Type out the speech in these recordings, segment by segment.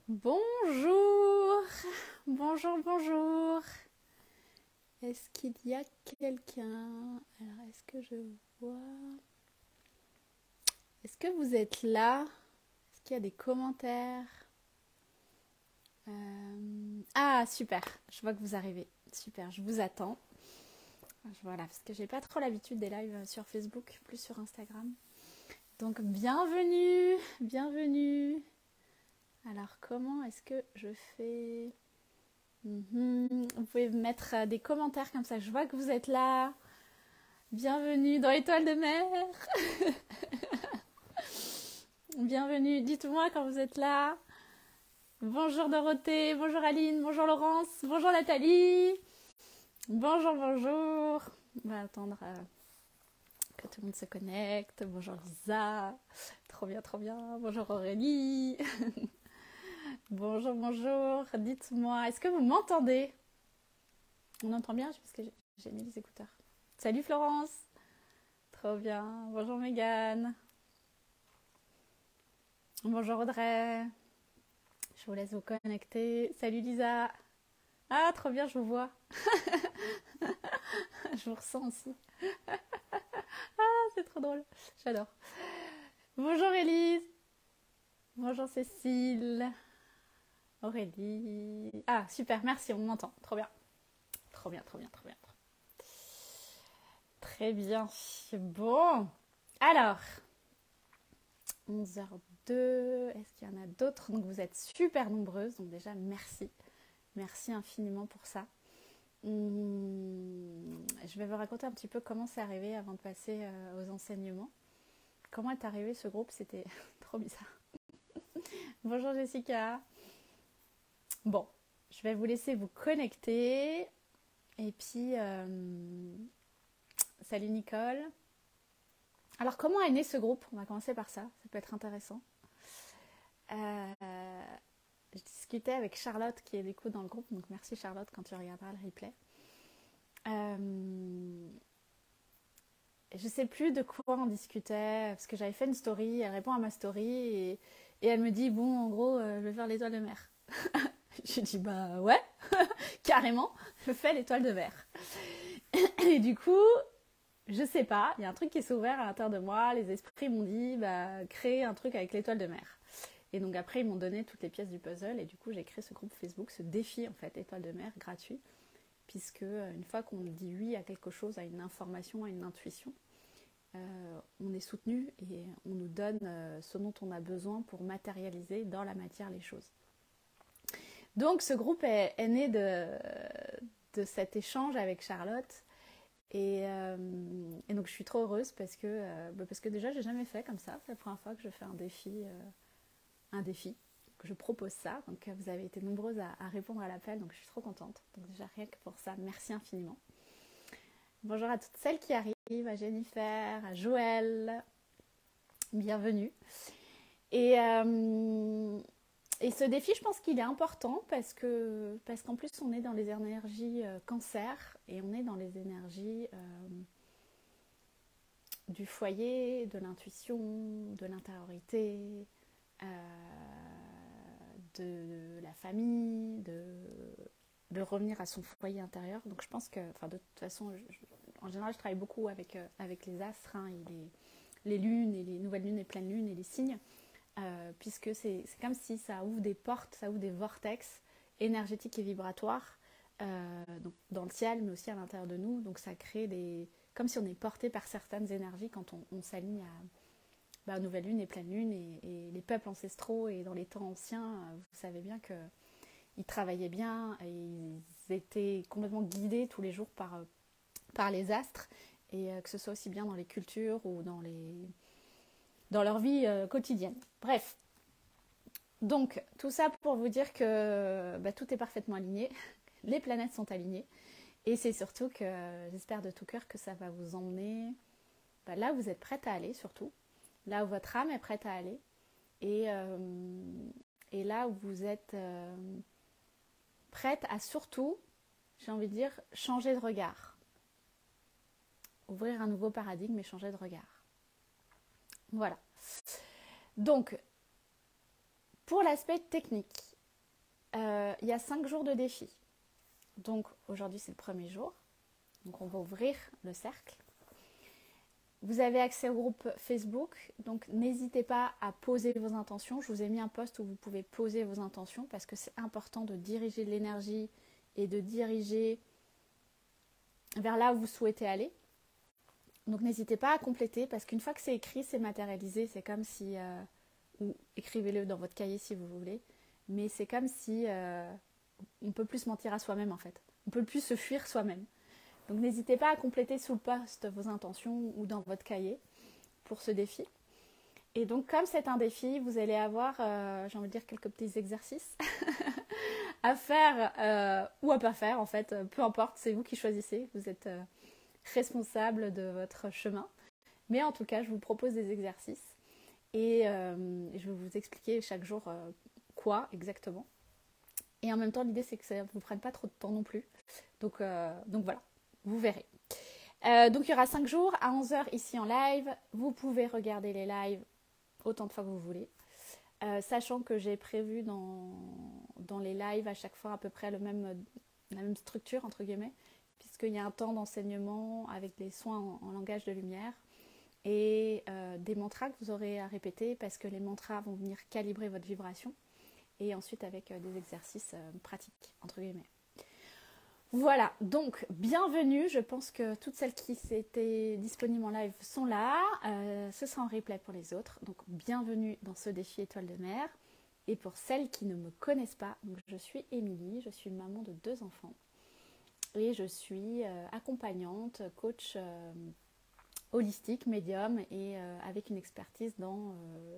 Bonjour, bonjour. Est-ce qu'il y a quelqu'un? Alors, est-ce que je vois? Est-ce que vous êtes là? Est-ce qu'il y a des commentaires? Ah, super, je vois que vous arrivez. Super, je vous attends. Voilà, parce que j'ai pas trop l'habitude des lives sur Facebook, plus sur Instagram. Donc, bienvenue. Alors, comment est-ce que je fais? Vous pouvez mettre des commentaires comme ça. Je vois que vous êtes là. Bienvenue dans l'Étoile de mer. Bienvenue. Dites-moi quand vous êtes là. Bonjour Dorothée, bonjour Aline, bonjour Laurence, bonjour Nathalie. Bonjour. On va attendre que tout le monde se connecte. Bonjour Lisa. Trop bien. Bonjour Aurélie. Bonjour. Dites-moi, est-ce que vous m'entendez? On entend bien parce que j'ai mis les écouteurs. Salut Florence. Trop bien. Bonjour Mégane. Bonjour Audrey. Je vous laisse vous connecter. Salut Lisa. Ah, trop bien, je vous vois. Je vous ressens aussi. Ah, c'est trop drôle. J'adore. Bonjour Élise. Bonjour Cécile. Aurélie. Ah, super, merci, on m'entend. Trop bien. Trop bien. Très bien. Bon. Alors, 11h02. Est-ce qu'il y en a d'autres? Donc, vous êtes super nombreuses. Donc, déjà, merci. Merci infiniment pour ça. Je vais vous raconter un petit peu comment c'est arrivé avant de passer aux enseignements. Comment est arrivé ce groupe? C'était trop bizarre. Bonjour Jessica. Bon, je vais vous laisser vous connecter. Et puis, salut Nicole. Alors, comment est né ce groupe? On va commencer par ça. Ça peut être intéressant. Je discutais avec Charlotte qui est du coup dans le groupe. Donc, merci Charlotte quand tu regarderas le replay. Je sais plus de quoi on discutait, parce que j'avais fait une story, elle répond à ma story, et elle me dit, bon, en gros, je vais faire l'étoile de mer. J'ai dit, bah ouais, carrément, je fais l'étoile de mer. Et du coup, je sais pas, il y a un truc qui s'est ouvert à l'intérieur de moi, les esprits m'ont dit, bah, crée un truc avec l'étoile de mer. Et donc après, ils m'ont donné toutes les pièces du puzzle, et du coup, j'ai créé ce groupe Facebook, ce défi, en fait, étoile de mer, gratuit, puisque une fois qu'on dit oui à quelque chose, à une information, à une intuition, on est soutenu et on nous donne ce dont on a besoin pour matérialiser dans la matière les choses. Donc ce groupe est né de cet échange avec Charlotte et donc je suis trop heureuse parce que déjà j'ai jamais fait comme ça, c'est la première fois que je fais un défi, que je propose ça, donc vous avez été nombreuses à répondre à l'appel, donc je suis trop contente, donc déjà rien que pour ça, merci infiniment. Bonjour à toutes celles qui arrivent, à Jennifer, à Joël, bienvenue. Et ce défi, je pense qu'il est important parce qu'en plus, on est dans les énergies cancer et on est dans les énergies du foyer, de l'intuition, de l'intériorité, de la famille, de revenir à son foyer intérieur. Donc je pense que, enfin, de toute façon, en général, je travaille beaucoup avec les astres hein, et les lunes et les nouvelles lunes et pleines lunes et les signes. Puisque c'est comme si ça ouvre des portes, ça ouvre des vortex énergétiques et vibratoires donc dans le ciel, mais aussi à l'intérieur de nous. Donc ça crée des... comme si on est porté par certaines énergies quand on s'aligne aux nouvelles lunes et pleines lunes. Et les peuples ancestraux et dans les temps anciens, vous savez bien qu'ils travaillaient bien et ils étaient complètement guidés tous les jours par les astres. Et que ce soit aussi bien dans les cultures ou dans leur vie quotidienne. Bref, donc tout ça pour vous dire que tout est parfaitement aligné, les planètes sont alignées, et c'est surtout que j'espère de tout cœur que ça va vous emmener là où vous êtes prête à aller, surtout, là où votre âme est prête à aller, et là où vous êtes prête à surtout, j'ai envie de dire, changer de regard, ouvrir un nouveau paradigme et changer de regard. Voilà. Donc, pour l'aspect technique, il y a 5 jours de défi. Donc aujourd'hui c'est le premier jour. Donc on va ouvrir le cercle. Vous avez accès au groupe Facebook, donc n'hésitez pas à poser vos intentions. Je vous ai mis un post où vous pouvez poser vos intentions parce que c'est important de diriger de l'énergie et de diriger vers là où vous souhaitez aller. Donc n'hésitez pas à compléter parce qu'une fois que c'est écrit, c'est matérialisé. C'est comme si, ou écrivez-le dans votre cahier si vous voulez, mais c'est comme si on ne peut plus se mentir à soi-même en fait. On ne peut plus se fuir soi-même. Donc n'hésitez pas à compléter sous le post vos intentions ou dans votre cahier pour ce défi. Et donc comme c'est un défi, vous allez avoir, j'ai envie de dire, quelques petits exercices à faire ou à pas faire en fait. Peu importe, c'est vous qui choisissez. Vous êtes responsable de votre chemin. Mais en tout cas, je vous propose des exercices et je vais vous expliquer chaque jour quoi exactement. Et en même temps, l'idée c'est que ça ne vous prenne pas trop de temps non plus. Donc voilà. Vous verrez. Donc il y aura 5 jours à 11h ici en live. Vous pouvez regarder les lives autant de fois que vous voulez. Sachant que j'ai prévu dans les lives à chaque fois à peu près la même structure entre guillemets, puisqu'il y a un temps d'enseignement avec les soins en langage de lumière et des mantras que vous aurez à répéter parce que les mantras vont venir calibrer votre vibration et ensuite avec des exercices pratiques entre guillemets. Voilà, donc bienvenue, je pense que toutes celles qui étaient disponibles en live sont là, ce sera en replay pour les autres, donc bienvenue dans ce défi Étoile de Mer. Et pour celles qui ne me connaissent pas, donc je suis Émilie, je suis maman de 2 enfants et je suis accompagnante, coach holistique, médium et avec une expertise dans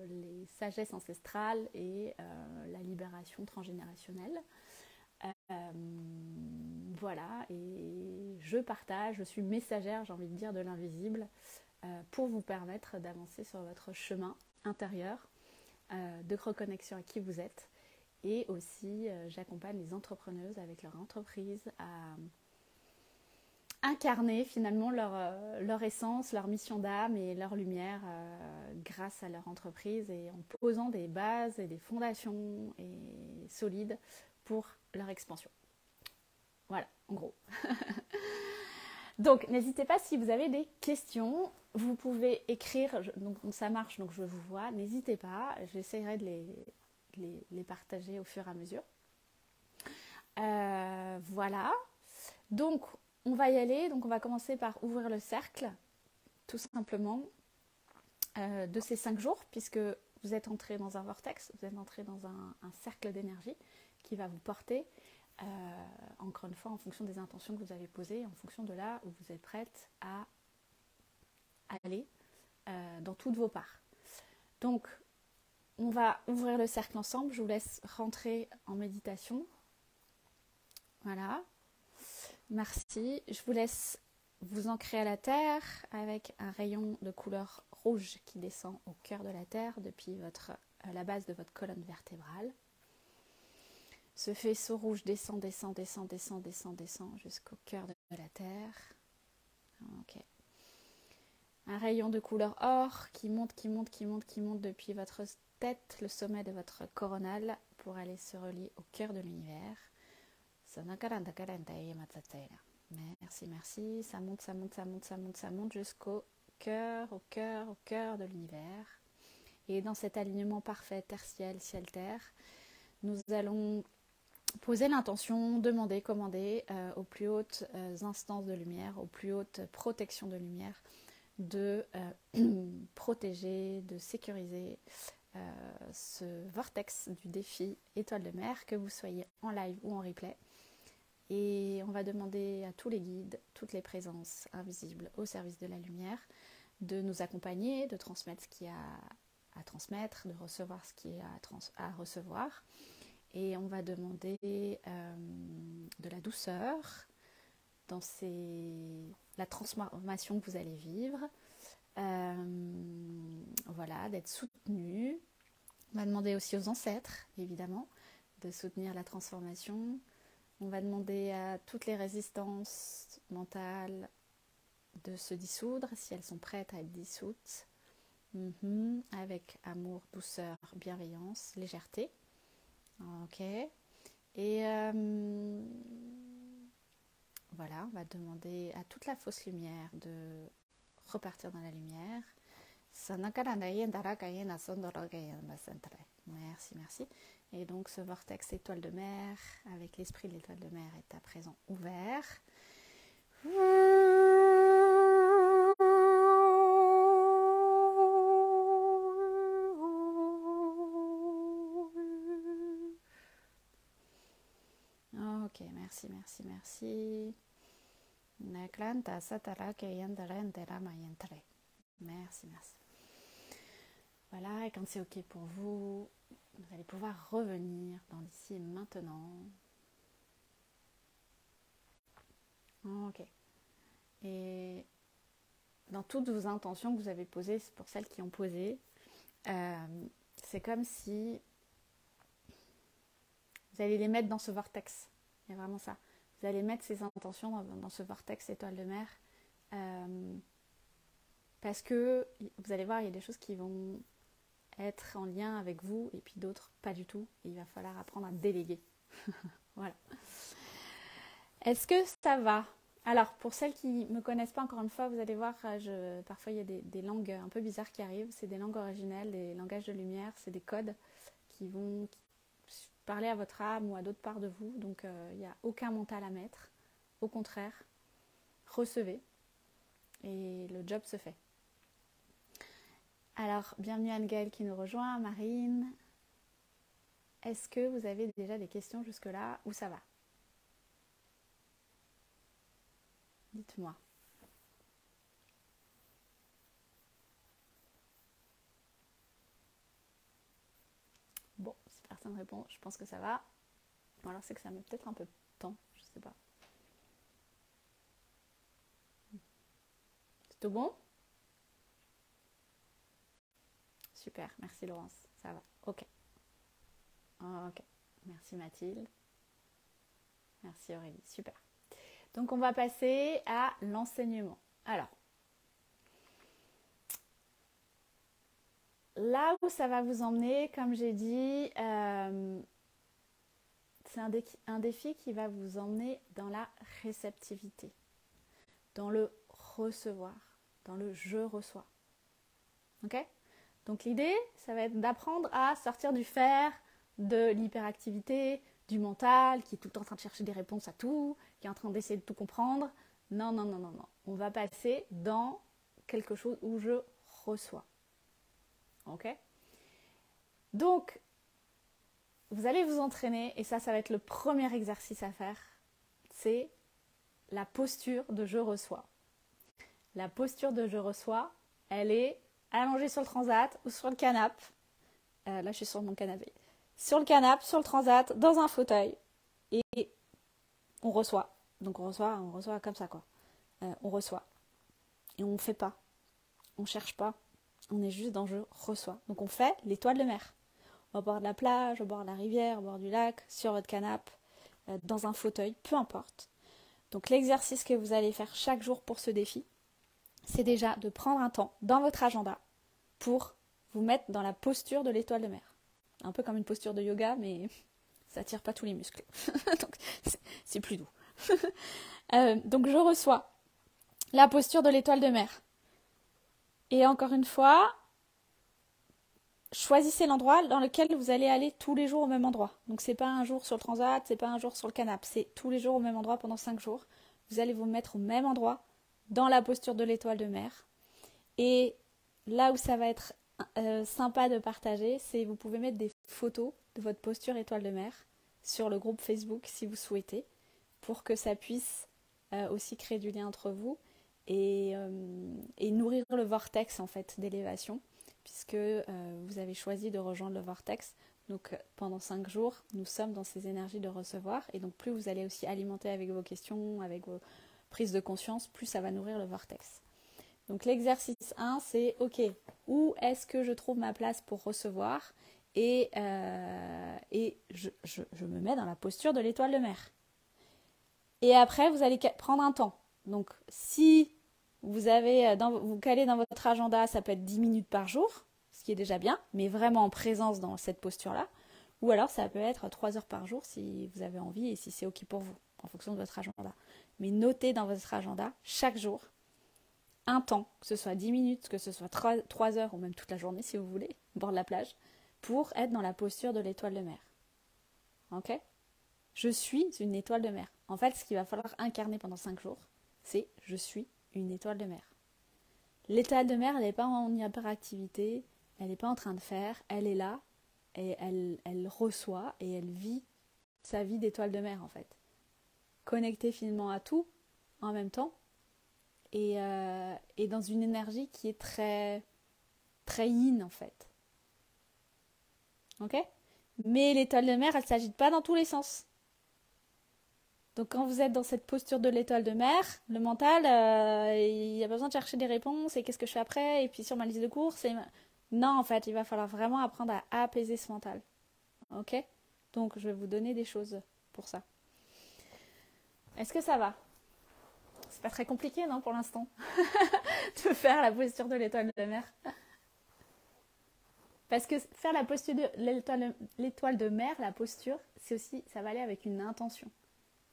les sagesses ancestrales et la libération transgénérationnelle. Voilà, et je partage, je suis messagère, j'ai envie de dire, de l'invisible pour vous permettre d'avancer sur votre chemin intérieur, de reconnexion à qui vous êtes. Et aussi, j'accompagne les entrepreneuses avec leur entreprise à incarner finalement leur essence, leur mission d'âme et leur lumière grâce à leur entreprise et en posant des bases et des fondations et solides pour leur expansion. Voilà, en gros. Donc, n'hésitez pas si vous avez des questions. Vous pouvez écrire, donc ça marche, donc je vous vois. N'hésitez pas, j'essaierai de les partager au fur et à mesure. Voilà. Donc, on va y aller. Donc, on va commencer par ouvrir le cercle, tout simplement, de ces 5 jours, puisque vous êtes entré dans un vortex, vous êtes entré dans un cercle d'énergie qui va vous porter. Encore une fois en fonction des intentions que vous avez posées, en fonction de là où vous êtes prête à aller dans toutes vos parts. Donc on va ouvrir le cercle ensemble, je vous laisse rentrer en méditation. Voilà, merci. Je vous laisse vous ancrer à la terre avec un rayon de couleur rouge qui descend au cœur de la terre depuis la base de votre colonne vertébrale. Ce faisceau rouge descend jusqu'au cœur de la Terre. Ok. Un rayon de couleur or qui monte depuis votre tête, le sommet de votre coronale, pour aller se relier au cœur de l'univers. Merci. Ça monte jusqu'au cœur, au cœur de l'univers. Et dans cet alignement parfait, terre-ciel, ciel-terre, nous allons poser l'intention, demander, commander aux plus hautes instances de lumière, aux plus hautes protections de lumière, de protéger, de sécuriser ce vortex du défi Étoile de Mer, que vous soyez en live ou en replay. Et on va demander à tous les guides, toutes les présences invisibles au service de la lumière, de nous accompagner, de transmettre ce qu'il y a à transmettre, de recevoir ce qu'il y a à recevoir. Et on va demander de la douceur dans la transformation que vous allez vivre. Voilà, d'être soutenu. On va demander aussi aux ancêtres, évidemment, de soutenir la transformation. On va demander à toutes les résistances mentales de se dissoudre si elles sont prêtes à être dissoutes. Avec amour, douceur, bienveillance, légèreté. Ok. Et voilà, on va demander à toute la fausse lumière de repartir dans la lumière. Merci, merci. Et donc ce vortex étoile de mer avec l'esprit de l'étoile de mer est à présent ouvert. Ok, merci, merci, merci. Merci, merci. Voilà, et quand c'est ok pour vous, vous allez pouvoir revenir dans l'ici et maintenant. Ok. Et dans toutes vos intentions que vous avez posées, pour celles qui ont posé, c'est comme si vous allez les mettre dans ce vortex. Il y a vraiment ça. Vous allez mettre ces intentions dans ce vortex étoile de mer. Parce que vous allez voir, il y a des choses qui vont être en lien avec vous et puis d'autres pas du tout. Et il va falloir apprendre à déléguer. Voilà. Est-ce que ça va? Alors, pour celles qui ne me connaissent pas, encore une fois, vous allez voir, parfois il y a des langues un peu bizarres qui arrivent. C'est des langues originelles, des langages de lumière, c'est des codes qui vont parler à votre âme ou à d'autres parts de vous. Donc, il n'y a aucun mental à mettre. Au contraire, recevez et le job se fait. Alors, bienvenue Anne-Gaëlle qui nous rejoint, Marine. Est-ce que vous avez déjà des questions jusque-là ou ça va? Dites-moi. Bon, si personne répond, je pense que ça va. Bon, alors c'est que ça met peut-être un peu de temps, je sais pas. C'est tout bon? Super, merci Laurence, ça va. Ok. Ok. Merci Mathilde. Merci Aurélie, super. Donc on va passer à l'enseignement. Alors, là où ça va vous emmener, comme j'ai dit, c'est un défi qui va vous emmener dans la réceptivité, dans le recevoir, dans le je reçois. Ok? Donc l'idée, ça va être d'apprendre à sortir du faire, de l'hyperactivité, du mental, qui est tout le temps en train de chercher des réponses à tout, qui est en train d'essayer de tout comprendre. Non, non, non, non, non. On va passer dans quelque chose où je reçois. Ok? Donc, vous allez vous entraîner, et ça va être le premier exercice à faire, c'est la posture de je reçois. La posture de je reçois, elle est allongée sur le transat ou sur le canapé. Là, je suis sur mon canapé. Sur le canapé, sur le transat, dans un fauteuil. Et on reçoit. Donc on reçoit comme ça, quoi. On reçoit. Et on ne fait pas. On ne cherche pas. On est juste dans je reçois. Donc on fait l'étoile de mer. Au bord de la plage, au bord de la rivière, au bord du lac, sur votre canapé, dans un fauteuil, peu importe. Donc l'exercice que vous allez faire chaque jour pour ce défi, c'est déjà de prendre un temps dans votre agenda pour vous mettre dans la posture de l'étoile de mer. Un peu comme une posture de yoga, mais ça tire pas tous les muscles. Donc c'est plus doux. Donc je reçois la posture de l'étoile de mer. Et encore une fois, choisissez l'endroit dans lequel vous allez aller tous les jours au même endroit. Donc c'est pas un jour sur le transat, c'est pas un jour sur le canapé, c'est tous les jours au même endroit pendant 5 jours. Vous allez vous mettre au même endroit dans la posture de l'étoile de mer. Et là où ça va être sympa de partager, c'est vous pouvez mettre des photos de votre posture étoile de mer sur le groupe Facebook si vous souhaitez, pour que ça puisse aussi créer du lien entre vous et nourrir le vortex en fait d'élévation, puisque vous avez choisi de rejoindre le vortex. Donc pendant 5 jours, nous sommes dans ces énergies de recevoir, et donc plus vous allez aussi alimenter avec vos questions, avec vos prises de conscience, plus ça va nourrir le vortex. Donc l'exercice 1, c'est ok, où est-ce que je trouve ma place pour recevoir, et je me mets dans la posture de l'étoile de mer. Et après, vous allez prendre un temps. Donc si vous avez vous calez dans votre agenda, ça peut être 10 minutes par jour, ce qui est déjà bien, mais vraiment en présence dans cette posture-là. Ou alors ça peut être 3 heures par jour si vous avez envie et si c'est OK pour vous, en fonction de votre agenda. Mais notez dans votre agenda, chaque jour, un temps, que ce soit 10 minutes, que ce soit 3 heures ou même toute la journée si vous voulez, au bord de la plage, pour être dans la posture de l'étoile de mer. Ok ? Je suis une étoile de mer. En fait, ce qu'il va falloir incarner pendant 5 jours, c'est je suis une étoile de mer. L'étoile de mer, elle n'est pas en hyperactivité, elle n'est pas en train de faire, elle est là et elle reçoit et elle vit sa vie d'étoile de mer en fait. Connectée finalement à tout en même temps et dans une énergie qui est très, très yin en fait. Ok ? Mais l'étoile de mer, elle ne s'agite pas dans tous les sens. Donc quand vous êtes dans cette posture de l'étoile de mer, le mental, il a besoin de chercher des réponses et qu'est-ce que je fais après et puis sur ma liste de courses. Non, en fait, il va falloir vraiment apprendre à apaiser ce mental. Ok ? Donc je vais vous donner des choses pour ça. Est-ce que ça va ? C'est pas très compliqué, non, pour l'instant, de faire la posture de l'étoile de mer. Parce que faire la posture de l'étoile de mer, la posture, c'est aussi, ça va aller avec une intention.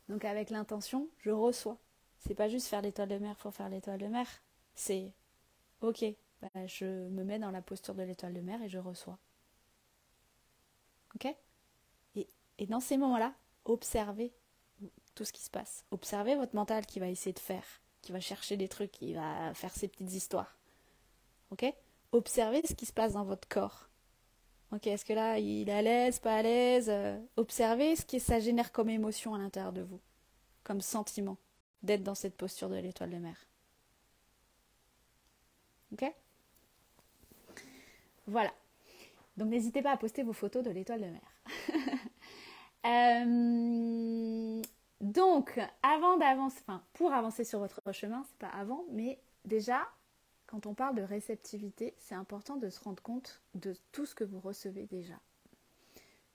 Donc avec l'intention, je reçois. C'est pas juste faire l'étoile de mer pour faire l'étoile de mer. C'est, ok, je me mets dans la posture de l'étoile de mer et je reçois. Ok ? Et dans ces moments-là, observez tout ce qui se passe. Observez votre mental qui va essayer de faire, qui va chercher des trucs, qui va faire ses petites histoires. Ok ? Observez ce qui se passe dans votre corps. Ok, est-ce que là, il est à l'aise, pas à l'aise Observez ce que ça génère comme émotion à l'intérieur de vous, comme sentiment, d'être dans cette posture de l'étoile de mer. Ok ? Voilà. Donc n'hésitez pas à poster vos photos de l'étoile de mer. Donc, avant d'avancer, pour avancer sur votre chemin, c'est pas avant, mais déjà, quand on parle de réceptivité, c'est important de se rendre compte de tout ce que vous recevez déjà.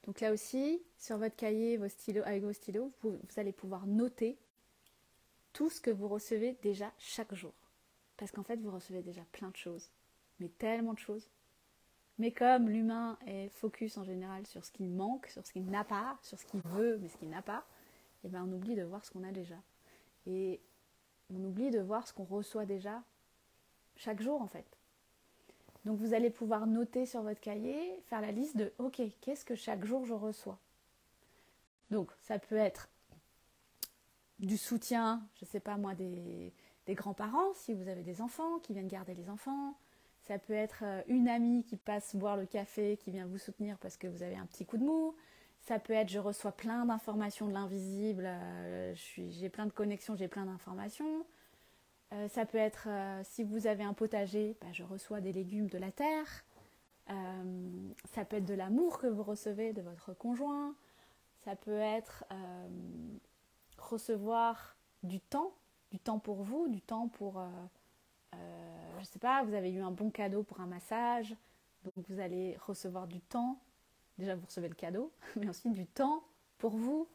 Donc là aussi, sur votre cahier, avec vos stylos, vous allez pouvoir noter tout ce que vous recevez déjà chaque jour. Parce qu'en fait, vous recevez déjà plein de choses, mais tellement de choses. Mais comme l'humain est focus en général sur ce qu'il manque, sur ce qu'il n'a pas, sur ce qu'il veut, mais ce qu'il n'a pas, et ben on oublie de voir ce qu'on a déjà. Et on oublie de voir ce qu'on reçoit déjà chaque jour en fait. Donc vous allez pouvoir noter sur votre cahier, faire la liste de ok, qu'est-ce que chaque jour je reçois. Donc ça peut être du soutien, je ne sais pas moi, des grands-parents, si vous avez des enfants, qui viennent garder les enfants. Ça peut être une amie qui passe boire le café, qui vient vous soutenir parce que vous avez un petit coup de mou. Ça peut être je reçois plein d'informations de l'invisible, j'ai plein de connexions, j'ai plein d'informations. Ça peut être si vous avez un potager, je reçois des légumes de la terre. Ça peut être de l'amour que vous recevez de votre conjoint. Ça peut être recevoir du temps pour vous, du temps pour, je sais pas, vous avez eu un bon cadeau pour un massage, donc vous allez recevoir du temps. Déjà, vous recevez le cadeau, mais ensuite du temps pour vous.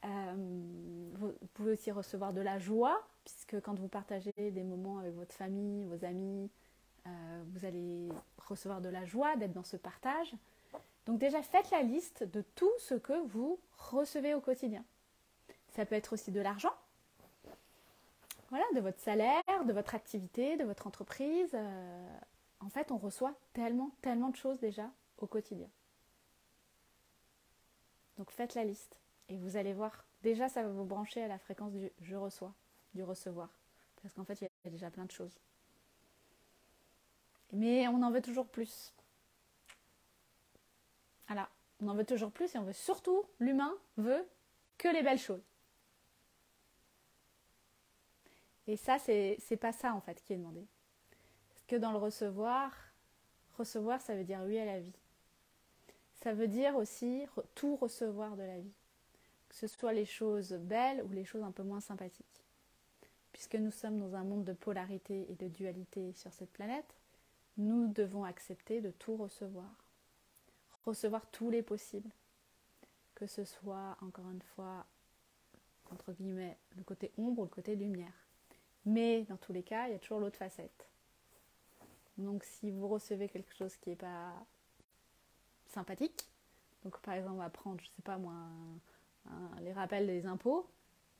Vous pouvez aussi recevoir de la joie, puisque quand vous partagez des moments avec votre famille, vos amis, vous allez recevoir de la joie d'être dans ce partage. Donc déjà, faites la liste de tout ce que vous recevez au quotidien. Ça peut être aussi de l'argent, voilà, de votre salaire, de votre activité, de votre entreprise. En fait, on reçoit tellement de choses déjà au quotidien. Donc faites la liste et vous allez voir. Déjà, ça va vous brancher à la fréquence du je reçois, du recevoir. Parce qu'en fait, il y a déjà plein de choses. Mais on en veut toujours plus. Voilà, on en veut toujours plus et on veut surtout, l'humain veut que les belles choses. Et ça, c'est pas ça en fait qui est demandé. Parce que dans le recevoir, ça veut dire oui à la vie. Ça veut dire aussi tout recevoir de la vie. Que ce soit les choses belles ou les choses un peu moins sympathiques. Puisque nous sommes dans un monde de polarité et de dualité sur cette planète, nous devons accepter de tout recevoir. Recevoir tous les possibles. Que ce soit, encore une fois, entre guillemets, le côté ombre ou le côté lumière. Mais dans tous les cas, il y a toujours l'autre facette. Donc si vous recevez quelque chose qui n'est pas sympathique, Donc par exemple, on va prendre, je sais pas moi, les rappels des impôts.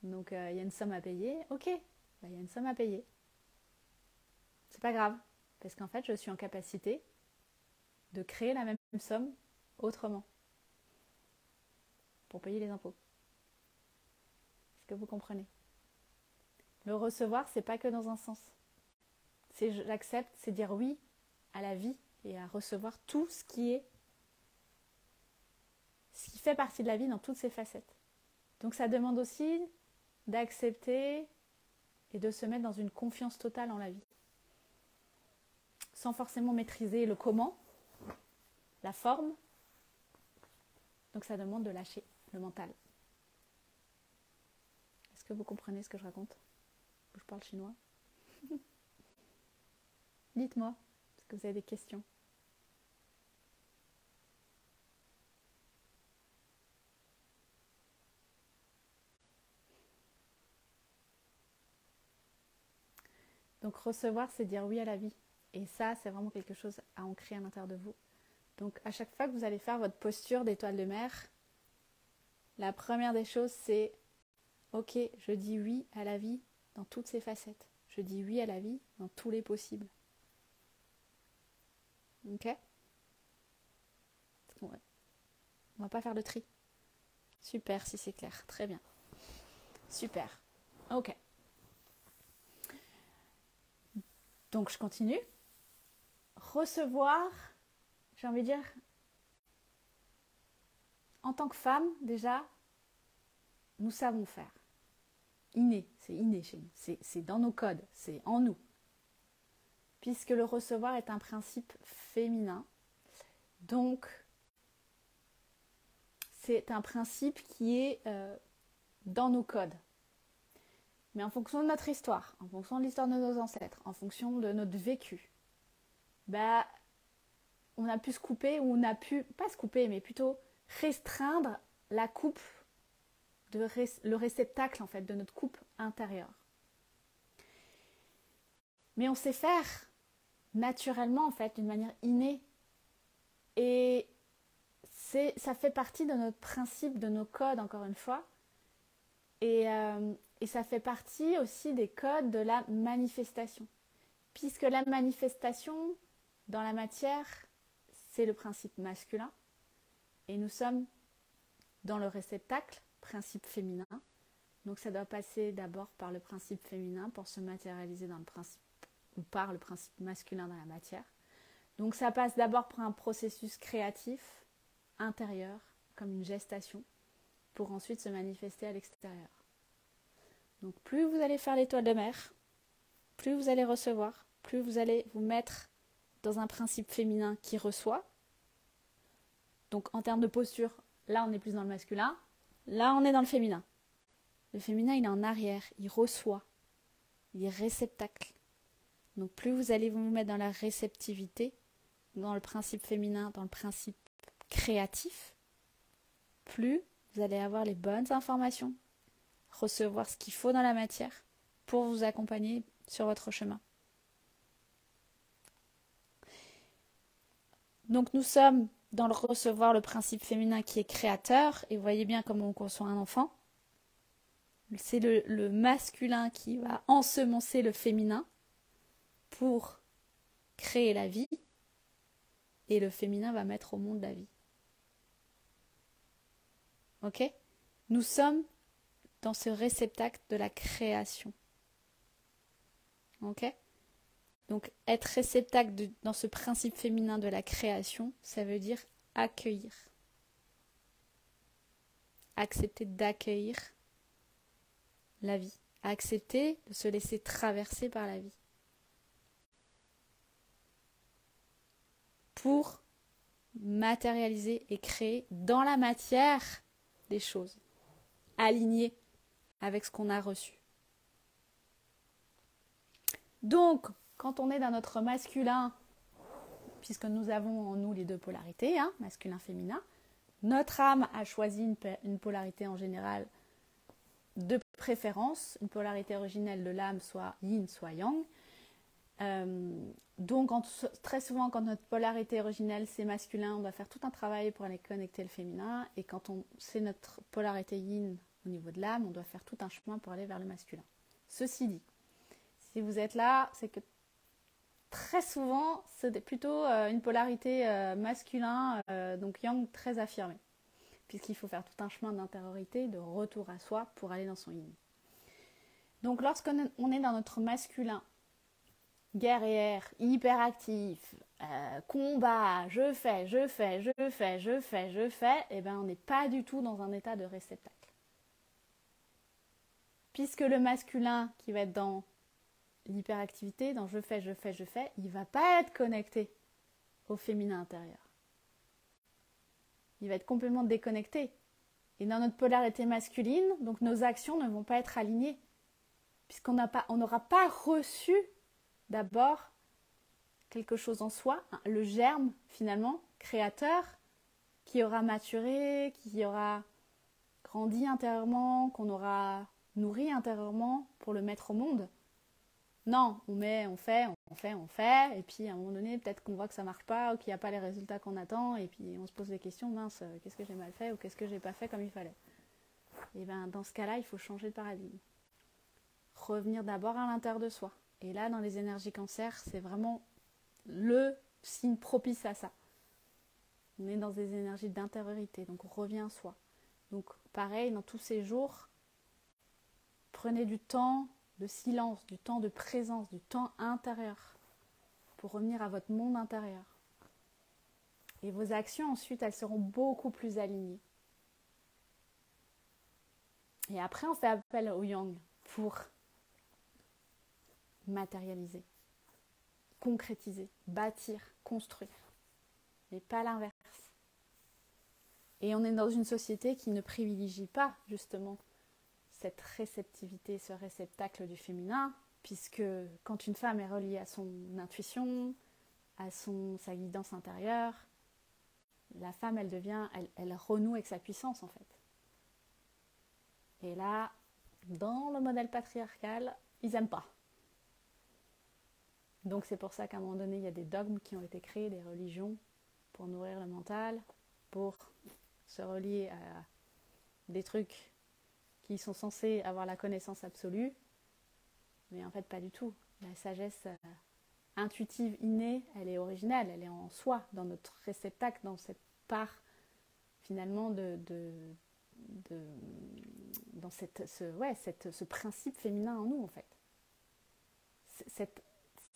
Donc il y a une somme à payer. Ok, il y a une somme à payer. C'est pas grave, parce qu'en fait, je suis en capacité de créer la même somme autrement pour payer les impôts. Est-ce que vous comprenez? Le recevoir, c'est pas que dans un sens. C'est j'accepte, c'est dire oui à la vie et à recevoir tout ce qui fait partie de la vie dans toutes ses facettes. Donc ça demande aussi d'accepter et de se mettre dans une confiance totale en la vie. Sans forcément maîtriser le comment, la forme. Donc ça demande de lâcher le mental. Est-ce que vous comprenez ce que je raconte? Je parle chinois. Dites-moi, est-ce que vous avez des questions? Donc recevoir, c'est dire oui à la vie. Et ça, c'est vraiment quelque chose à ancrer à l'intérieur de vous. Donc à chaque fois que vous allez faire votre posture d'étoile de mer, la première des choses, c'est ok, je dis oui à la vie dans toutes ses facettes. Je dis oui à la vie dans tous les possibles. Ok? On va pas faire le tri. Super, si c'est clair. Très bien. Super. Ok. Donc je continue. Recevoir, j'ai envie de dire, en tant que femme, déjà, nous savons faire. C'est inné chez nous. C'est dans nos codes, c'est en nous. Puisque le recevoir est un principe féminin. Donc, c'est un principe qui est dans nos codes. Mais en fonction de notre histoire, en fonction de l'histoire de nos ancêtres, en fonction de notre vécu, on a pu se couper, ou on a pu, pas se couper, mais plutôt restreindre la coupe, le réceptacle en fait de notre coupe intérieure. Mais on sait faire naturellement en fait, d'une manière innée. Et ça fait partie de notre principe, de nos codes encore une fois. Et ça fait partie aussi des codes de la manifestation. Puisque la manifestation dans la matière, c'est le principe masculin. Et nous sommes dans le réceptacle, principe féminin. Donc ça doit passer d'abord par le principe féminin pour se matérialiser dans le principe, ou par le principe masculin dans la matière. Donc ça passe d'abord par un processus créatif, intérieur, comme une gestation, pour ensuite se manifester à l'extérieur. Donc plus vous allez faire l'étoile de mer, plus vous allez recevoir, plus vous allez vous mettre dans un principe féminin qui reçoit. Donc en termes de posture, là on est plus dans le masculin, là on est dans le féminin. Le féminin il est en arrière, il reçoit, il est réceptacle. Donc plus vous allez vous mettre dans la réceptivité, dans le principe féminin, dans le principe créatif, plus vous allez avoir les bonnes informations, recevoir ce qu'il faut dans la matière pour vous accompagner sur votre chemin. Donc nous sommes dans le recevoir, le principe féminin qui est créateur, et vous voyez bien comment on conçoit un enfant. C'est le masculin qui va ensemencer le féminin pour créer la vie, et le féminin va mettre au monde la vie. Ok? Nous sommes dans ce réceptacle de la création. Ok? Donc être réceptacle dans ce principe féminin de la création, ça veut dire accueillir. Accepter d'accueillir la vie. Accepter de se laisser traverser par la vie. Pour matérialiser et créer dans la matière des choses, alignées avec ce qu'on a reçu. Donc, quand on est dans notre masculin, puisque nous avons en nous les deux polarités, masculin-féminin, notre âme a choisi une polarité en général de préférence, une polarité originelle de l'âme, soit yin, soit yang. Donc très souvent quand notre polarité originelle c'est masculin, on doit faire tout un travail pour aller connecter le féminin, et quand c'est notre polarité yin au niveau de l'âme, on doit faire tout un chemin pour aller vers le masculin. Ceci dit, si vous êtes là, c'est que très souvent c'est plutôt une polarité masculin, donc yang, très affirmée, puisqu'il faut faire tout un chemin d'intériorité, de retour à soi pour aller dans son yin. Donc lorsqu'on est dans notre masculin guerrière, hyperactif, combat, je fais, et ben on n'est pas du tout dans un état de réceptacle. Puisque le masculin qui va être dans l'hyperactivité, dans je fais, il ne va pas être connecté au féminin intérieur. Il va être complètement déconnecté. Et dans notre polarité masculine, donc nos actions ne vont pas être alignées, puisqu'on n'aura pas reçu d'abord quelque chose en soi, le germe finalement créateur qui aura maturé, qui aura grandi intérieurement, qu'on aura nourri intérieurement pour le mettre au monde. Non, on fait, et puis à un moment donné, peut-être qu'on voit que ça marche pas, ou qu'il n'y a pas les résultats qu'on attend, et puis on se pose des questions, mince, qu'est-ce que j'ai mal fait, ou qu'est-ce que j'ai pas fait comme il fallait. Et bien dans ce cas-là, il faut changer de paradigme. Revenir d'abord à l'intérieur de soi. Et là, dans les énergies cancer, c'est vraiment le signe propice à ça. On est dans des énergies d'intériorité, donc on revient à soi. Donc pareil, dans tous ces jours, prenez du temps de silence, du temps de présence, du temps intérieur pour revenir à votre monde intérieur. Et vos actions ensuite, elles seront beaucoup plus alignées. Et après, on fait appel au yang pour matérialiser, concrétiser, bâtir, construire, mais pas l'inverse. Et on est dans une société qui ne privilégie pas justement cette réceptivité, ce réceptacle du féminin, puisque quand une femme est reliée à son intuition, à sa guidance intérieure, la femme, elle renoue avec sa puissance en fait. Et là, dans le modèle patriarcal, ils n'aiment pas. Donc c'est pour ça qu'à un moment donné, il y a des dogmes qui ont été créés, des religions, pour nourrir le mental, pour se relier à des trucs qui sont censés avoir la connaissance absolue, mais en fait pas du tout. La sagesse intuitive, innée, elle est originelle, elle est en soi, dans notre réceptacle, dans cette part finalement dans ce principe féminin en nous en fait.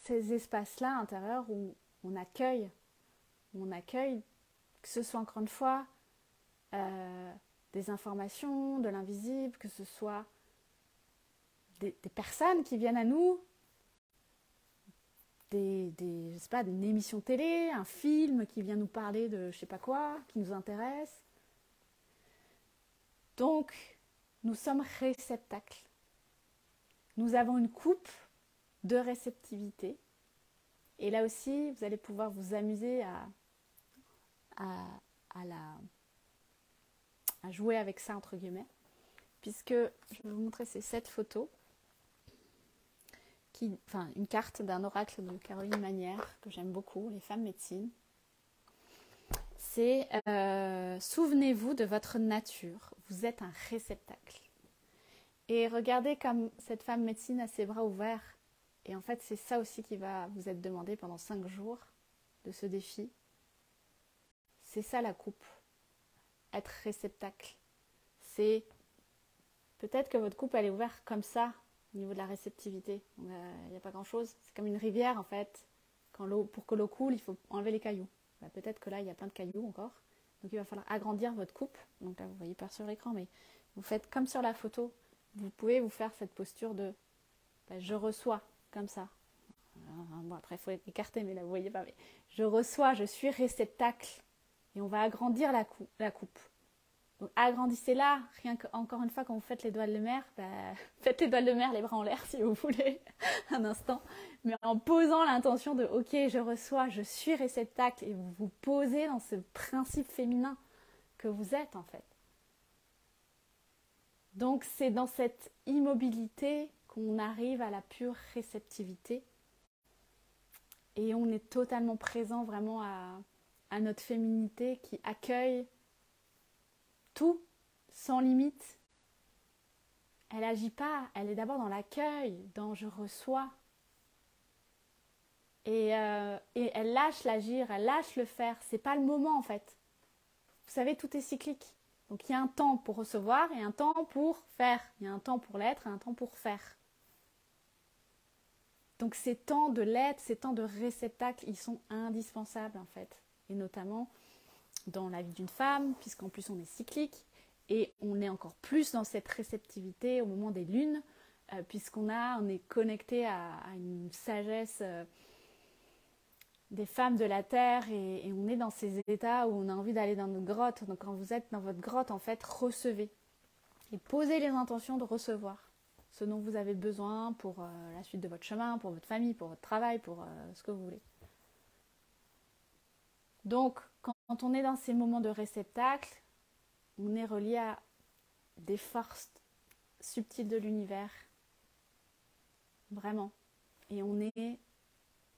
Ces espaces-là intérieurs où on accueille, que ce soit encore une fois des informations, de l'invisible, que ce soit des personnes qui viennent à nous, je sais pas, une émission télé, un film qui vient nous parler de je sais pas quoi, qui nous intéresse. Donc, nous sommes réceptacles. Nous avons une coupe de réceptivité. Et là aussi, vous allez pouvoir vous amuser à jouer avec ça, entre guillemets. Puisque, je vais vous montrer ces 7 photos. Une carte d'un oracle de Caroline Manière, que j'aime beaucoup, les femmes médecines. C'est souvenez-vous de votre nature. Vous êtes un réceptacle. Et regardez comme cette femme médecine a ses bras ouverts. Et en fait, c'est ça aussi qui va vous être demandé pendant 5 jours de ce défi. C'est ça la coupe. Être réceptacle. C'est peut-être que votre coupe, elle est ouverte comme ça, au niveau de la réceptivité. Il n'y a pas grand-chose. C'est comme une rivière, en fait. Pour que l'eau coule, il faut enlever les cailloux. Peut-être que là, il y a plein de cailloux encore. Donc, il va falloir agrandir votre coupe. Donc là, vous ne voyez pas sur l'écran, mais vous faites comme sur la photo. Vous pouvez vous faire cette posture de je reçois, comme ça. Bon, après, il faut écarter, mais là, vous ne voyez pas. Mais je reçois, je suis réceptacle. Et on va agrandir la coupe. Donc, agrandissez-la. Encore une fois, quand vous faites les doigts de mer, faites les doigts de mer, les bras en l'air, si vous voulez, un instant. Mais en posant l'intention de « Ok, je reçois, je suis réceptacle » et vous vous posez dans ce principe féminin que vous êtes, en fait. Donc, c'est dans cette immobilité qu'on arrive à la pure réceptivité Et on est totalement présent vraiment à notre féminité qui accueille tout sans limite. Elle n'agit pas, elle est d'abord dans l'accueil, dans je reçois. Et elle lâche l'agir, elle lâche le faire. C'est pas le moment en fait. Vous savez, tout est cyclique. Donc il y a un temps pour recevoir et un temps pour faire. Il y a un temps pour l'être et un temps pour faire. Donc ces temps de l'être, ces temps de réceptacle, ils sont indispensables en fait. Et notamment dans la vie d'une femme, puisqu'en plus on est cyclique. Et on est encore plus dans cette réceptivité au moment des lunes, puisqu'on est connecté à une sagesse des femmes de la Terre et on est dans ces états où on a envie d'aller dans notre grotte. Donc quand vous êtes dans votre grotte, en fait, recevez. Et posez les intentions de recevoir ce dont vous avez besoin pour la suite de votre chemin, pour votre famille, pour votre travail, pour ce que vous voulez. Donc, quand on est dans ces moments de réceptacle, on est relié à des forces subtiles de l'univers. Vraiment. Et on est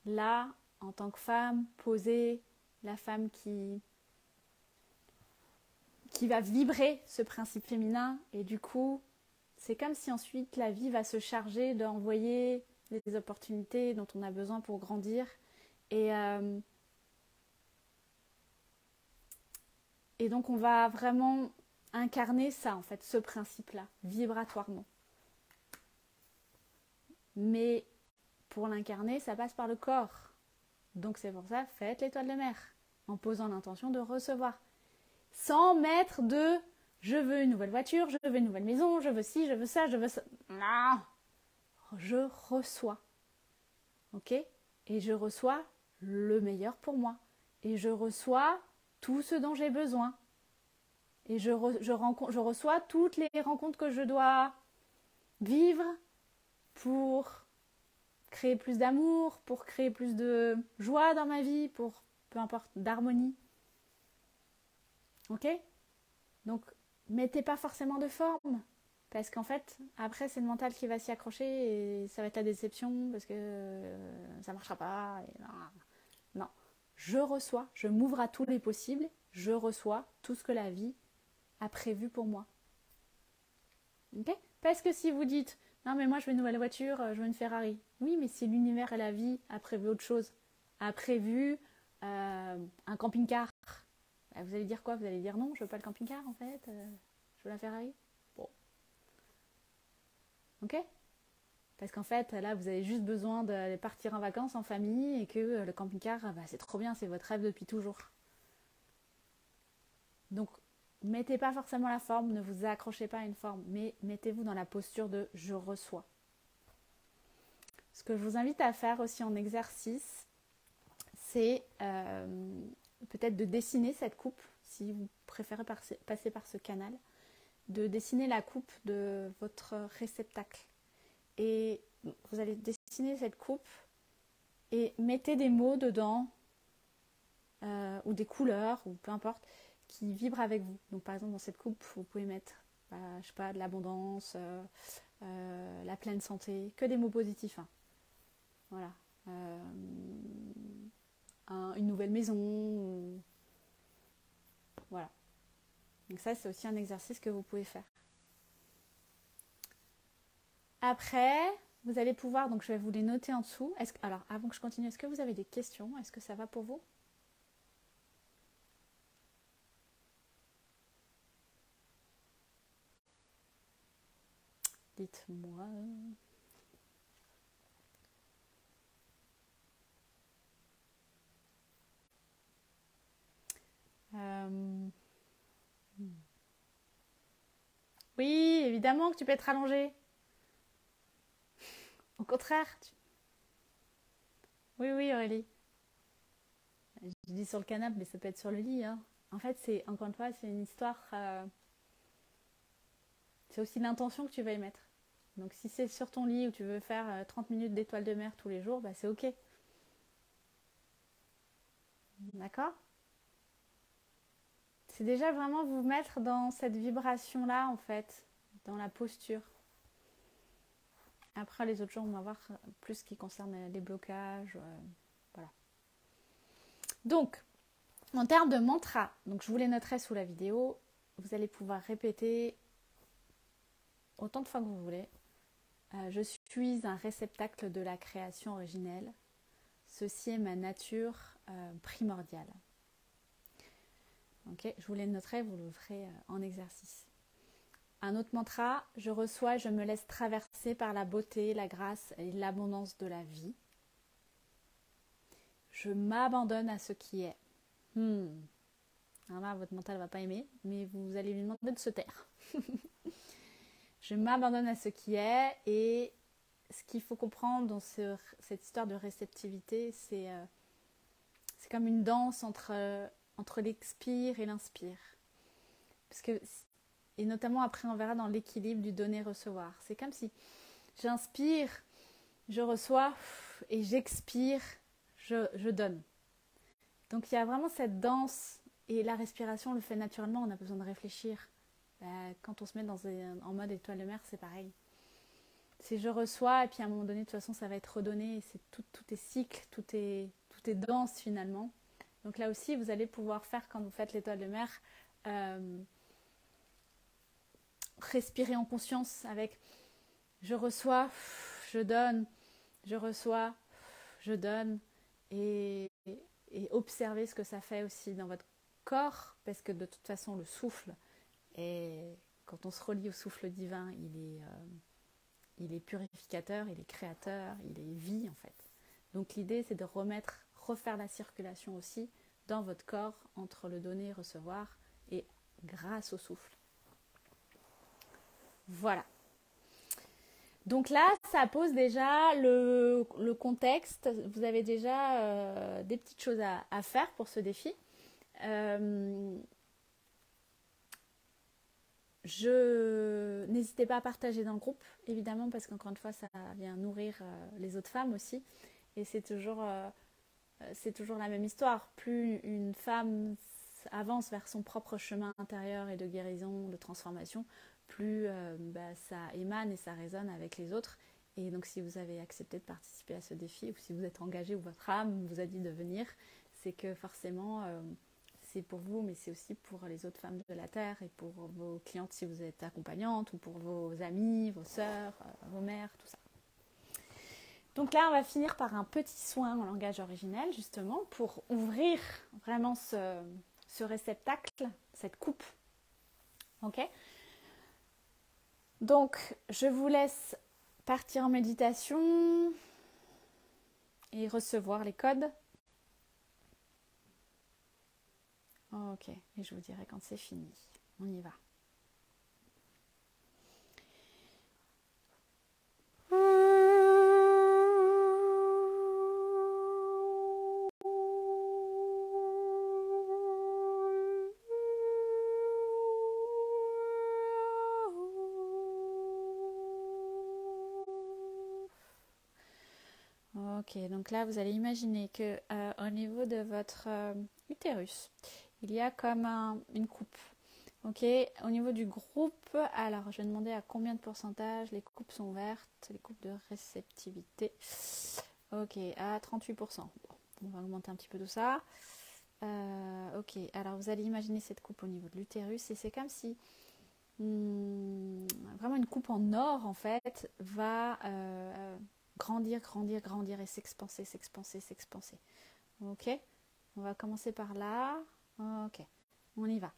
là, en tant que femme, posée, la femme qui va vibrer ce principe féminin. Et du coup, c'est comme si ensuite la vie va se charger d'envoyer les opportunités dont on a besoin pour grandir. Et donc on va vraiment incarner ça, en fait, ce principe-là, vibratoirement. Mais pour l'incarner, ça passe par le corps. Donc c'est pour ça, faites l'étoile de mer, en posant l'intention de recevoir. Sans mettre de « je veux une nouvelle voiture, je veux une nouvelle maison, je veux ci, je veux ça, je veux ça ». Non, je reçois. Ok ? Et je reçois le meilleur pour moi. Et je reçois tout ce dont j'ai besoin. Et je reçois toutes les rencontres que je dois vivre pour créer plus d'amour, pour créer plus de joie dans ma vie, pour peu importe, d'harmonie. Ok ? Donc, mettez pas forcément de forme. Parce qu'en fait, après, c'est le mental qui va s'y accrocher et ça va être la déception parce que ça marchera pas. Et non. Non. Je reçois, je m'ouvre à tous les possibles, je reçois tout ce que la vie a prévu pour moi. Ok ? Parce que si vous dites, non mais moi je veux une nouvelle voiture, je veux une Ferrari. Oui, mais si l'univers et la vie a prévu autre chose, a prévu un camping-car, bah, vous allez dire quoi ? Vous allez dire non, je veux pas le camping-car en fait, je veux la Ferrari. Bon. Ok ? Parce qu'en fait, là, vous avez juste besoin de partir en vacances en famille et que le camping-car, bah, c'est trop bien, c'est votre rêve depuis toujours. Donc, mettez pas forcément la forme, ne vous accrochez pas à une forme, mais mettez-vous dans la posture de « je reçois ». Ce que je vous invite à faire aussi en exercice, c'est peut-être de dessiner cette coupe, si vous préférez passer par ce canal, de dessiner la coupe de votre réceptacle. Et vous allez dessiner cette coupe et mettez des mots dedans, ou des couleurs, ou peu importe, qui vibrent avec vous. Donc par exemple dans cette coupe, vous pouvez mettre, je sais pas, de l'abondance, la pleine santé, que des mots positifs. Hein. Voilà. Une nouvelle maison. Voilà. Donc ça, c'est aussi un exercice que vous pouvez faire. Après, vous allez pouvoir, donc je vais vous les noter en dessous. Alors, avant que je continue, est-ce que vous avez des questions ? Est-ce que ça va pour vous ? Dites-moi. Oui, évidemment que tu peux être allongée. Au contraire. Oui, Aurélie. Je dis sur le canapé, mais ça peut être sur le lit. Hein. En fait, encore une fois, c'est une histoire... c'est aussi l'intention que tu vas y mettre. Donc si c'est sur ton lit où tu veux faire 30 minutes d'étoile de mer tous les jours, bah, c'est ok. D'accord ? C'est déjà vraiment vous mettre dans cette vibration-là, en fait, dans la posture. Après, les autres jours, on va voir plus ce qui concerne les blocages. Voilà. Donc, en termes de mantra, donc je vous les noterai sous la vidéo, vous allez pouvoir répéter autant de fois que vous voulez. Je suis un réceptacle de la création originelle. Ceci est ma nature primordiale. Okay, je vous les noterai, vous le ferez en exercice. Un autre mantra, je reçois, je me laisse traverser par la beauté, la grâce et l'abondance de la vie. Je m'abandonne à ce qui est. Alors là, votre mental ne va pas aimer, mais vous allez lui demander de se taire. Je m'abandonne à ce qui est, et ce qu'il faut comprendre dans cette histoire de réceptivité, c'est comme une danse entre l'expire et l'inspire. Parce que, et notamment après on verra dans l'équilibre du donner-recevoir. C'est comme si j'inspire, je reçois, et j'expire, je donne. Donc il y a vraiment cette danse, et la respiration le fait naturellement, on a besoin de réfléchir. Quand on se met en mode étoile de mer, c'est pareil. C'est je reçois, et puis à un moment donné, de toute façon, ça va être redonné. Et c'est tout est cycle, tout est danse finalement. Donc là aussi, vous allez pouvoir faire, quand vous faites l'étoile de mer, respirer en conscience avec je reçois, je donne, je reçois, je donne, et observer ce que ça fait aussi dans votre corps, parce que de toute façon, le souffle, quand on se relie au souffle divin, il est purificateur, il est créateur, il est vie en fait. Donc l'idée, c'est de refaire la circulation aussi dans votre corps entre le donner et recevoir, et grâce au souffle. Voilà. Donc là, ça pose déjà le contexte. Vous avez déjà des petites choses à faire pour ce défi. N'hésitez pas à partager dans le groupe, évidemment, parce qu'encore une fois, ça vient nourrir les autres femmes aussi. Et c'est toujours la même histoire. Plus une femme avance vers son propre chemin intérieur et de guérison, de transformation, plus ça émane et ça résonne avec les autres. Et donc si vous avez accepté de participer à ce défi, ou si vous êtes engagé, ou votre âme vous a dit de venir, c'est que forcément c'est pour vous, mais c'est aussi pour les autres femmes de la Terre, et pour vos clientes si vous êtes accompagnante, ou pour vos amis, vos sœurs, vos mères, tout ça. Donc là, on va finir par un petit soin en langage originel, justement, pour ouvrir vraiment ce réceptacle, cette coupe. Ok ? Donc, je vous laisse partir en méditation et recevoir les codes. Ok, et je vous dirai quand c'est fini. On y va. Ok, donc là, vous allez imaginer que au niveau de votre utérus, il y a comme une coupe. Ok, au niveau du groupe, alors je vais demander à combien de pourcentage les coupes sont ouvertes, les coupes de réceptivité. Ok, à 38%. Bon, on va augmenter un petit peu tout ça. Ok, alors vous allez imaginer cette coupe au niveau de l'utérus, et c'est comme si vraiment une coupe en or en fait va grandir et s'expanser. Ok, on va commencer par là. Ok, on y va.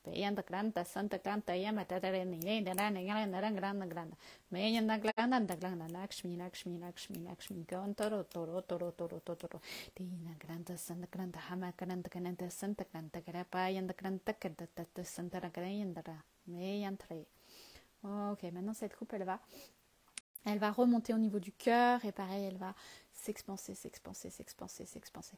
Peyanda granta santa granta yama tadare ni granda granda meyanda glanda lakshmi gontoro toro tina granta santa granta hama granta santa granta grapa yanda granta kadata santa granda meyantre. Ok, maintenant cette coupe elle va Elle va remonter au niveau du cœur et pareil, elle va s'expanser, s'expanser, s'expanser, s'expanser.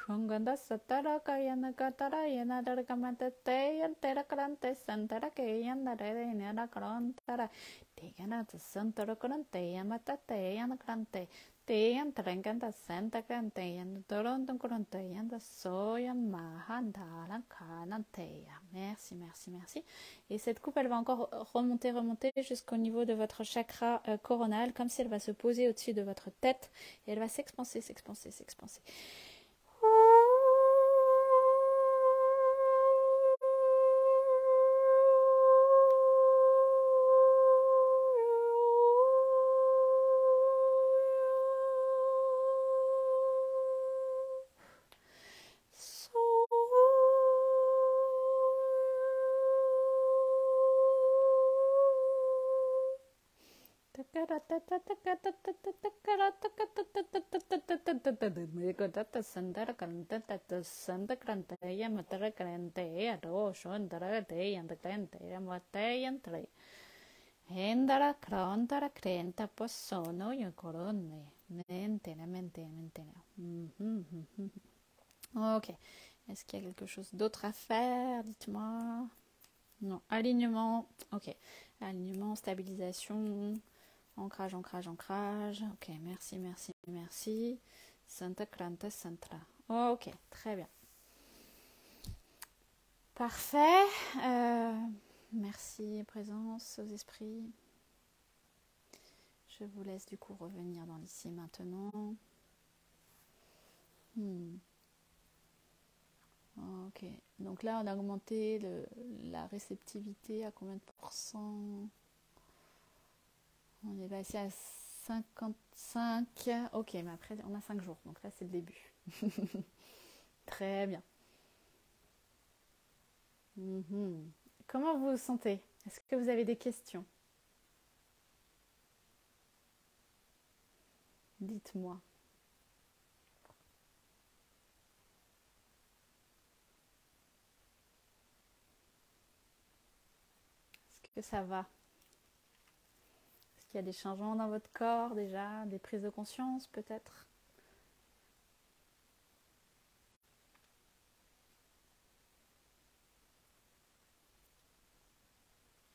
Ganda satara kayana katara yana darkamata te yantera karante santara ke yandare yana karantara te yana santara karante yamata te yana karante te yantaranganda santa karante yana toronto karante yanda soya mahandara kananteya. Merci, merci, merci. Et cette coupe, elle va encore remonter jusqu'au niveau de votre chakra coronal, comme si elle va se poser au-dessus de votre tête et elle va s'expanser, s'expanser, s'expanser. Endara krantara krenta possono io coronne. Mentene, mentene, mentene. Ok. Est-ce qu'il y a quelque chose d'autre à faire? Dites-moi. Non. Alignement. Ok. Alignement, stabilisation. Ancrage, ancrage, ancrage. Ok. Merci, merci, merci. Santa Kranta Santra. Ok. Très bien. Parfait. Merci, présence aux esprits. Je vous laisse du coup revenir dans l'ici maintenant. Ok, donc là on a augmenté la réceptivité à combien de pourcents? On est passé à 55. Ok, mais après on a 5 jours, donc là c'est le début. Très bien. Comment vous vous sentez? Est-ce que vous avez des questions? Dites-moi. Est-ce que ça va? Est-ce qu'il y a des changements dans votre corps déjà? Des prises de conscience peut-être?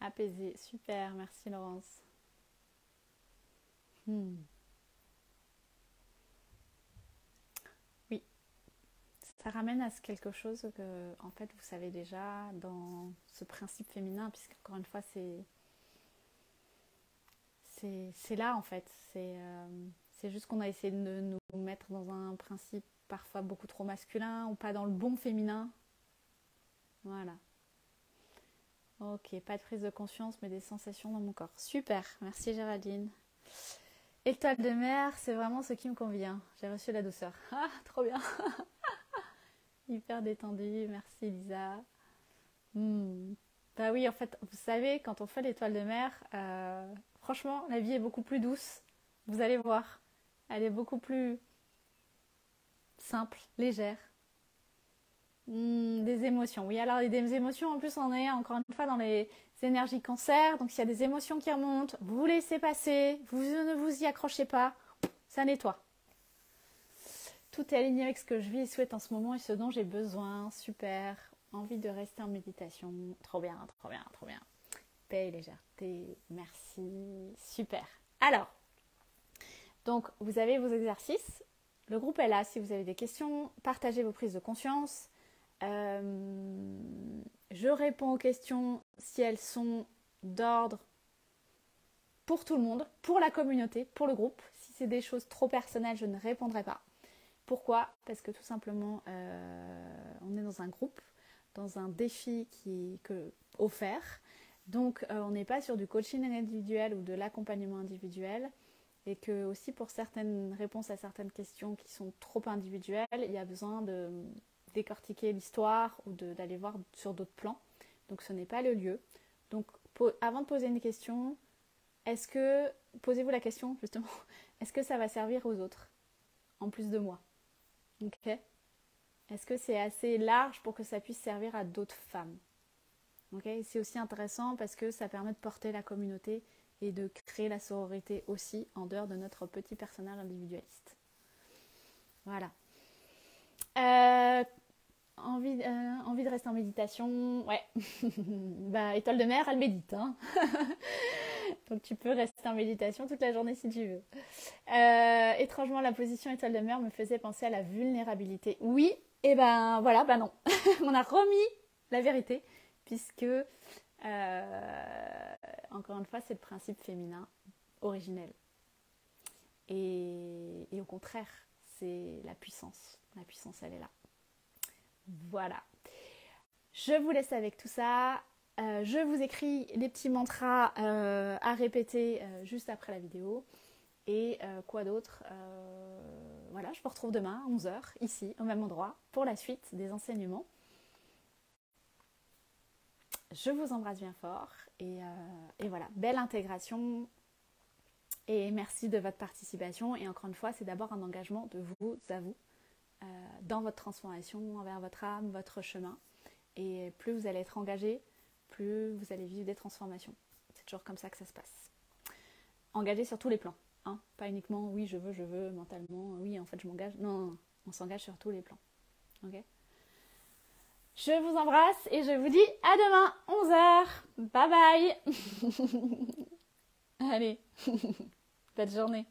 Apaisé, super, merci Laurence. Oui, ça ramène à quelque chose que, en fait, vous savez déjà dans ce principe féminin, puisque encore une fois, c'est là en fait. C'est juste qu'on a essayé de nous mettre dans un principe parfois beaucoup trop masculin ou pas dans le bon féminin. Voilà. Ok, pas de prise de conscience, mais des sensations dans mon corps. Super, merci Géraldine. Étoile de mer, c'est vraiment ce qui me convient. J'ai reçu la douceur. Ah, trop bien. Hyper détendue, merci Lisa. Bah oui, en fait, vous savez, quand on fait l'étoile de mer, franchement, la vie est beaucoup plus douce. Vous allez voir. Elle est beaucoup plus simple, légère. Des émotions. Oui, alors des émotions, en plus, on est encore une fois dans les énergies cancer. Donc, s'il y a des émotions qui remontent, vous laissez passer. Vous ne vous y accrochez pas. Ça nettoie. Tout est aligné avec ce que je vis et souhaite en ce moment et ce dont j'ai besoin. Super. Envie de rester en méditation. Trop bien, trop bien, trop bien. Paix et légèreté. Merci. Super. Alors, donc, vous avez vos exercices. Le groupe est là si vous avez des questions. Partagez vos prises de conscience. Je réponds aux questions si elles sont d'ordre pour tout le monde, pour la communauté, pour le groupe. Si c'est des choses trop personnelles, je ne répondrai pas. Pourquoi? Parce que tout simplement, on est dans un groupe, dans un défi qui est offert. Donc, on n'est pas sur du coaching individuel ou de l'accompagnement individuel. Et que aussi pour certaines réponses à certaines questions qui sont trop individuelles, il y a besoin de décortiquer l'histoire ou d'aller voir sur d'autres plans. Donc ce n'est pas le lieu. Donc avant de poser une question, posez-vous la question justement, est-ce que ça va servir aux autres? en plus de moi? Ok? Est-ce que c'est assez large pour que ça puisse servir à d'autres femmes? Ok? C'est aussi intéressant parce que ça permet de porter la communauté et de créer la sororité aussi en dehors de notre petit personnage individualiste. Voilà. Envie de rester en méditation, ouais. Bah, étoile de mer, elle médite, hein. Donc tu peux rester en méditation toute la journée si tu veux. Étrangement, la position étoile de mer me faisait penser à la vulnérabilité. Oui, et ben voilà, ben non. On a remis la vérité, puisque, encore une fois, c'est le principe féminin originel. Et au contraire, c'est la puissance. La puissance, elle est là. Voilà. Je vous laisse avec tout ça. Je vous écris les petits mantras à répéter juste après la vidéo. Et quoi d'autre voilà, je vous retrouve demain à 11 h, ici, au même endroit, pour la suite des enseignements. Je vous embrasse bien fort. Et voilà, belle intégration. Et merci de votre participation. Et encore une fois, c'est d'abord un engagement de vous à vous dans votre transformation, envers votre âme, votre chemin. Et plus vous allez être engagé, plus vous allez vivre des transformations. C'est toujours comme ça que ça se passe. Engagé sur tous les plans. Hein, pas uniquement oui, je veux, mentalement, oui, en fait, je m'engage. Non, on s'engage sur tous les plans. Ok ? Je vous embrasse et je vous dis à demain, 11 h. Bye bye. Allez, belle journée.